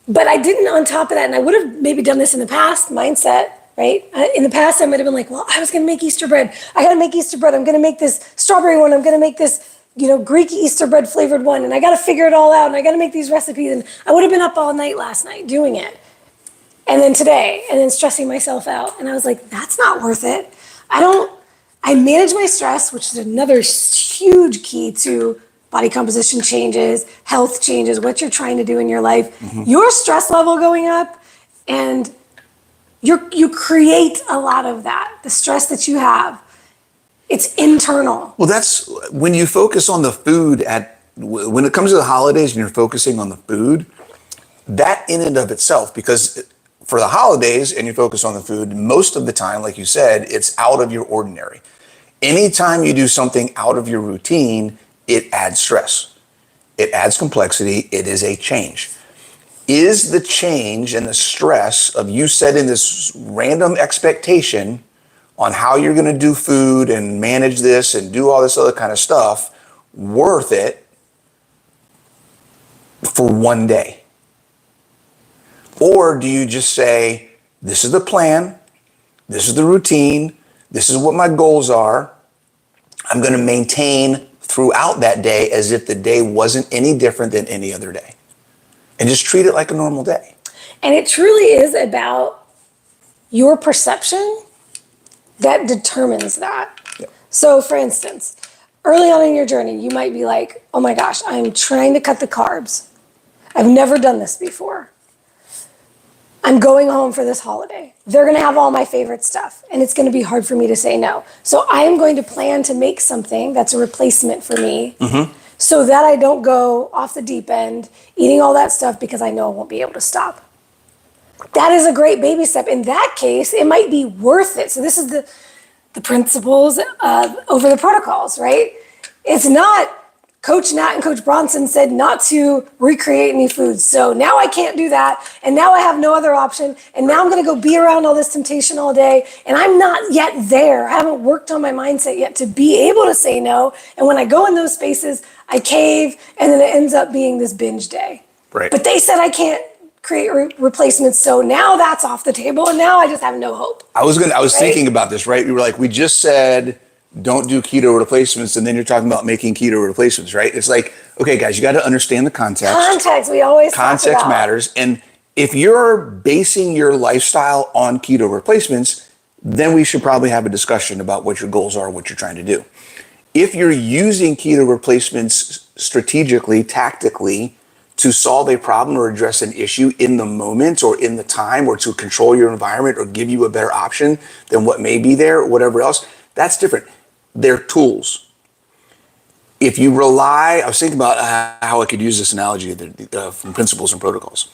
But I didn't on top of that, and I would have maybe done this in the past, mindset, right? In the past, I might have been like, well, I was going to make Easter bread. I got to make Easter bread. I'm going to make this strawberry one. I'm going to make this, Greek Easter bread flavored one. And I got to figure it all out. And I got to make these recipes. And I would have been up all night last night doing it. And then today, and then stressing myself out. And I was like, that's not worth it. I manage my stress, which is another huge key to body composition changes, health changes, what you're trying to do in your life. Mm-hmm. Your stress level going up, and you create a lot of that. The stress that you have, it's internal. Well, that's when you focus on the food when it comes to the holidays and you're focusing on the food, that in and of itself, because for the holidays and you focus on the food, most of the time, like you said, it's out of your ordinary. Anytime you do something out of your routine, it adds stress. It adds complexity. It is a change. Is the change and the stress of you setting this random expectation on how you're going to do food and manage this and do all this other kind of stuff worth it for one day? Or do you just say, this is the plan, this is the routine, this is what my goals are, I'm going to maintain throughout that day as if the day wasn't any different than any other day, and just treat it like a normal day. And it truly is about your perception that determines that. Yep. So for instance, early on in your journey, you might be like, oh my gosh, I'm trying to cut the carbs. I've never done this before. I'm going home for this holiday. They're going to have all my favorite stuff, and it's going to be hard for me to say no. So I am going to plan to make something that's a replacement for me, so that I don't go off the deep end eating all that stuff because I know I won't be able to stop. That is a great baby step. In that case, it might be worth it. So this is the principles over the protocols, right? It's not Coach Nat and Coach Bronson said not to recreate any foods. So now I can't do that. And now I have no other option. And now I'm going to go be around all this temptation all day. And I'm not yet there. I haven't worked on my mindset yet to be able to say no. And when I go in those spaces, I cave, and then it ends up being this binge day. Right. But they said I can't create replacements. So now that's off the table. And now I just have no hope. I was thinking about this, right? We were like, we just said, don't do keto replacements, and then you're talking about making keto replacements, right? It's like, okay, guys, you got to understand the context. Context, we always talk Context about. matters. And if you're basing your lifestyle on keto replacements, then we should probably have a discussion about what your goals are, what you're trying to do. If you're using keto replacements strategically, tactically, to solve a problem or address an issue in the moment or in the time, or to control your environment or give you a better option than what may be there or whatever else, that's different. They're tools. If you rely, I was thinking about how I could use this analogy from principles and protocols.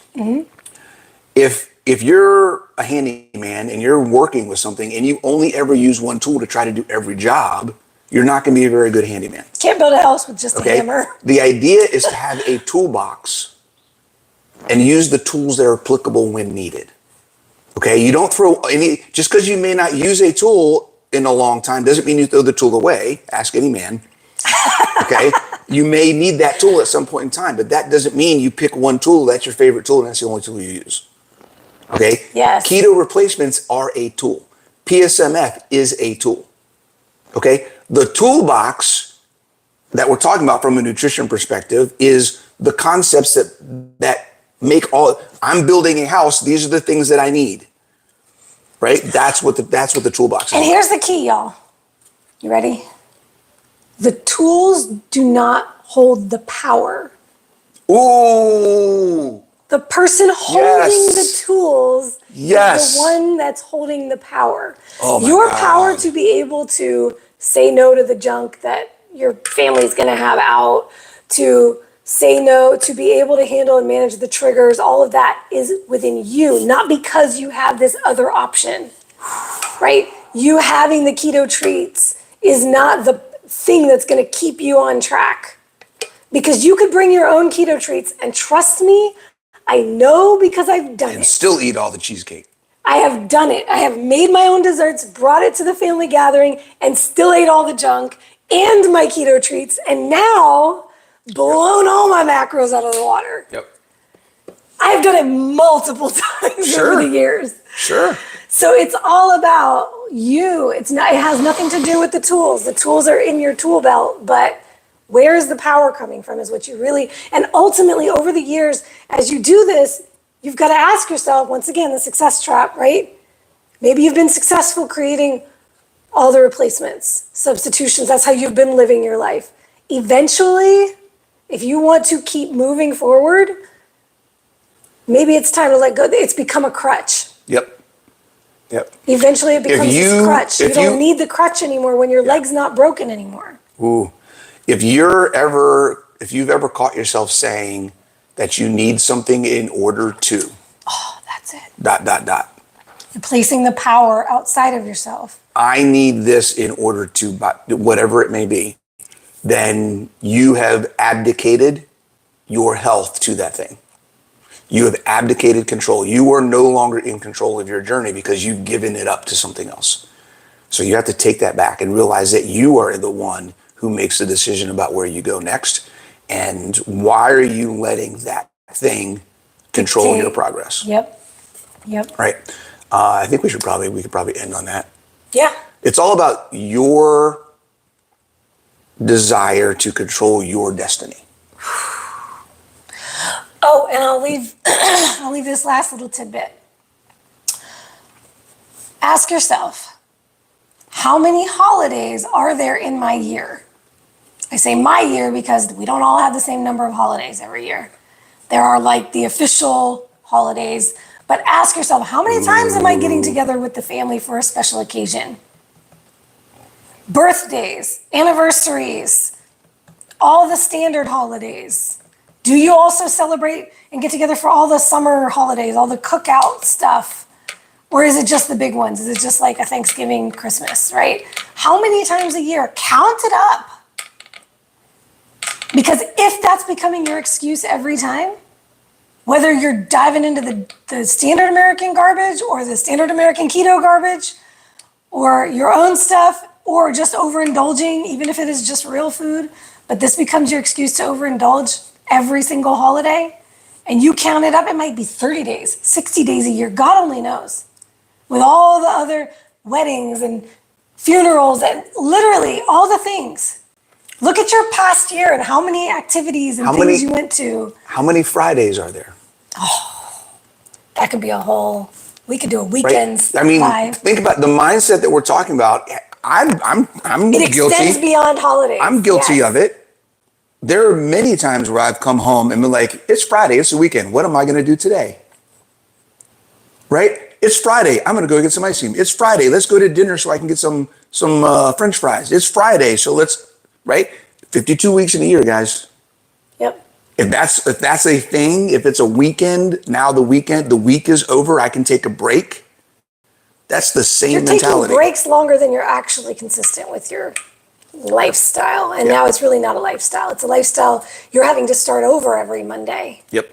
If you're a handyman and you're working with something and you only ever use one tool to try to do every job, you're not going to be a very good handyman. Can't build a house with just a hammer. The idea is to have a toolbox and use the tools that are applicable when needed. Okay, you don't throw any, just because you may not use a tool in a long time doesn't mean you throw the tool away. Ask any man. Okay, you may need that tool at some point in time, but that doesn't mean you pick one tool, that's your favorite tool, and that's the only tool you use. Okay? Yes. Keto replacements are a tool. PSMF is a tool. Okay? The toolbox that we're talking about from a nutrition perspective is the concepts that make all, I'm building a house, these are the things that I need. Right? That's what the toolbox is. And here's the key, y'all. You ready? The tools do not hold the power. Ooh. The person holding the tools is the one that's holding the power. Oh my Your God. power to be able to say no to the junk that your family's going to have out, to say no, to be able to handle and manage the triggers, all of that is within you, not because you have this other option, right? You having the keto treats is not the thing that's going to keep you on track, because you could bring your own keto treats, and trust me, I know because I've done it. And still eat all the cheesecake. I have done it. I have made my own desserts, brought it to the family gathering, and still ate all the junk and my keto treats, and now blown all my macros out of the water. Yep. I've done it multiple times over the years. Sure. So it's all about you. It has nothing to do with the tools. The tools are in your tool belt, but where is the power coming from is what you really, and ultimately over the years, as you do this, you've got to ask yourself, once again, the success trap, right? Maybe you've been successful creating all the replacements, substitutions. That's how you've been living your life. Eventually, if you want to keep moving forward, maybe it's time to let go. It's become a crutch. Yep. Eventually it becomes this crutch. You don't need the crutch anymore when your leg's not broken anymore. Ooh. If you've ever caught yourself saying that you need something in order to. Oh, that's it. ... You're placing the power outside of yourself. I need this in order to, whatever it may be. then you have abdicated your health to that thing. You have abdicated control. You are no longer in control of your journey because you've given it up to something else. So you have to take that back and realize that you are the one who makes the decision about where you go next. And why are you letting that thing control your progress? Yep. Right. I think we could probably end on that. Yeah. It's all about your desire to control your destiny. Oh, and I'll leave this last little tidbit. Ask yourself, how many holidays are there in my year? I say my year because we don't all have the same number of holidays every year. There are like the official holidays, but ask yourself, how many times am I getting together with the family for a special occasion? Birthdays, anniversaries, all the standard holidays. Do you also celebrate and get together for all the summer holidays, all the cookout stuff? Or is it just the big ones? Is it just like a Thanksgiving, Christmas, right? How many times a year? Count it up. Because if that's becoming your excuse every time, whether you're diving into the standard American garbage or the standard American keto garbage or your own stuff or just overindulging, even if it is just real food, but this becomes your excuse to overindulge every single holiday, and you count it up, it might be 30 days, 60 days a year, God only knows. With all the other weddings and funerals and literally all the things. Look at your past year and how many activities and things you went to. How many Fridays are there? Oh, that could be we could do a weekends. Right? I mean, live. think about the mindset that we're talking about. I'm It guilty. extends beyond holidays. I'm guilty of it. There are many times where I've come home and been like, it's Friday, it's the weekend. What am I going to do today? Right? It's Friday. I'm going to go get some ice cream. It's Friday. Let's go to dinner so I can get some French fries. It's Friday. So right? 52 weeks in a year, guys. Yep. If that's a thing, if it's a weekend, now the week is over, I can take a break. That's the same mentality. You're taking breaks longer than you're actually consistent with your lifestyle. And now it's really not a lifestyle. It's a lifestyle you're having to start over every Monday. Yep.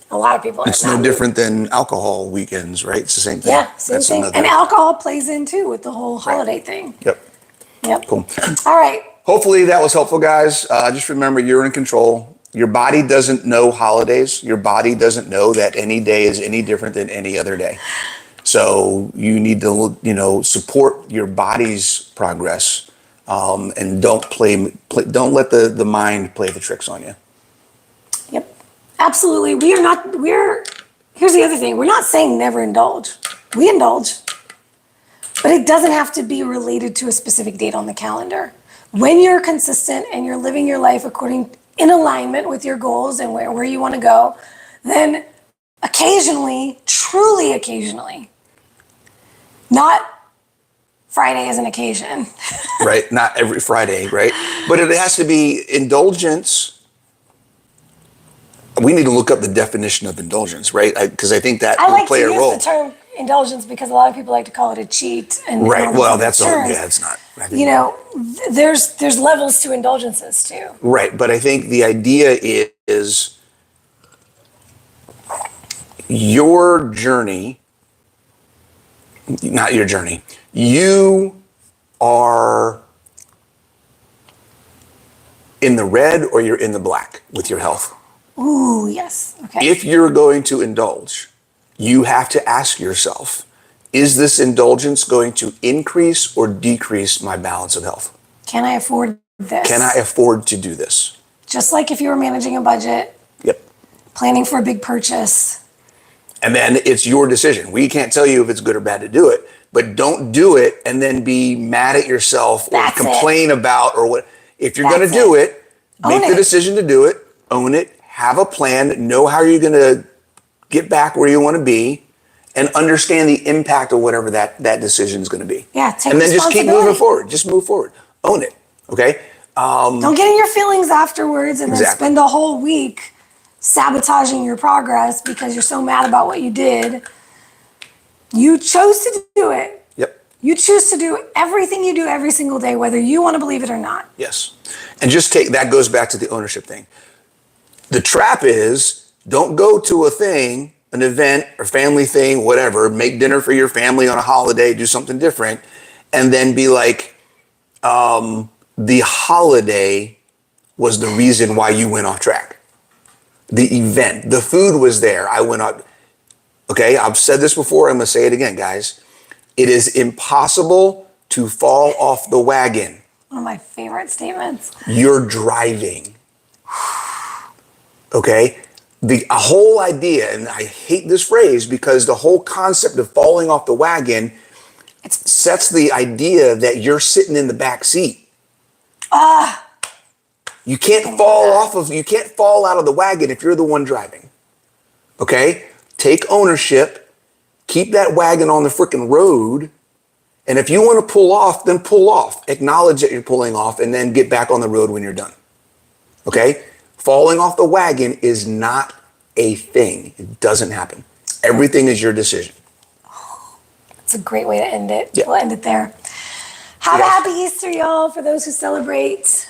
A lot of people are It's no different than alcohol weekends, right? It's the same thing. Yeah, same thing. And alcohol plays in too with the whole holiday thing. Yep. Cool. All right. Hopefully that was helpful, guys. Just remember, you're in control. Your body doesn't know holidays. Your body doesn't know that any day is any different than any other day. So you need to, support your body's progress, and don't let the mind play the tricks on you. Yep. Absolutely. Here's the other thing. We're not saying never indulge. We indulge, but it doesn't have to be related to a specific date on the calendar. When you're consistent and you're living your life in alignment with your goals and where you want to go, then occasionally, truly occasionally, not Friday is an occasion. Right? Not every Friday, right? But it has to be indulgence. We need to look up the definition of indulgence, right? Because I think that will play a role. I like to use the term indulgence because a lot of people like to call it a cheat. Right. Well, it's not. There's levels to indulgences too. Right. But I think the idea is your journey, not your journey. You are in the red or you're in the black with your health. Ooh, yes. Okay. If you're going to indulge, you have to ask yourself, is this indulgence going to increase or decrease my balance of health? Can I afford this? Can I afford to do this? Just like if you were managing a budget. Yep. Planning for a big purchase. And then it's your decision. We can't tell you if it's good or bad to do it, but don't do it and then be mad at yourself or complain about or what. If you're going to do it, make the decision to do it, own it, have a plan, know how you're going to get back where you want to be, and understand the impact of whatever that decision is going to be. Yeah, take and then just keep moving forward. Just move forward. Own it. Okay. Don't get in your feelings afterwards and then spend a whole week sabotaging your progress because you're so mad about what you did. You chose to do it. Yep. You choose to do everything you do every single day, whether you want to believe it or not. Yes. And just that goes back to the ownership thing. The trap is don't go to a thing, an event or family thing, whatever, make dinner for your family on a holiday, do something different, and then be like, the holiday was the reason why you went off track. The event, the food was there. I went out. Okay, I've said this before. I'm going to say it again, guys. It is impossible to fall off the wagon. One of my favorite statements. You're driving. Okay? The whole idea, and I hate this phrase because the whole concept of falling off the wagon sets the idea that you're sitting in the back seat. You can't you can't fall out of the wagon if you're the one driving. Okay? Take ownership, keep that wagon on the freaking road, and if you want to pull off, then pull off. Acknowledge that you're pulling off and then get back on the road when you're done. Okay? Falling off the wagon is not a thing. It doesn't happen. Everything is your decision. That's a great way to end it. Yeah. We'll end it there. Have a happy Easter, y'all, for those who celebrate.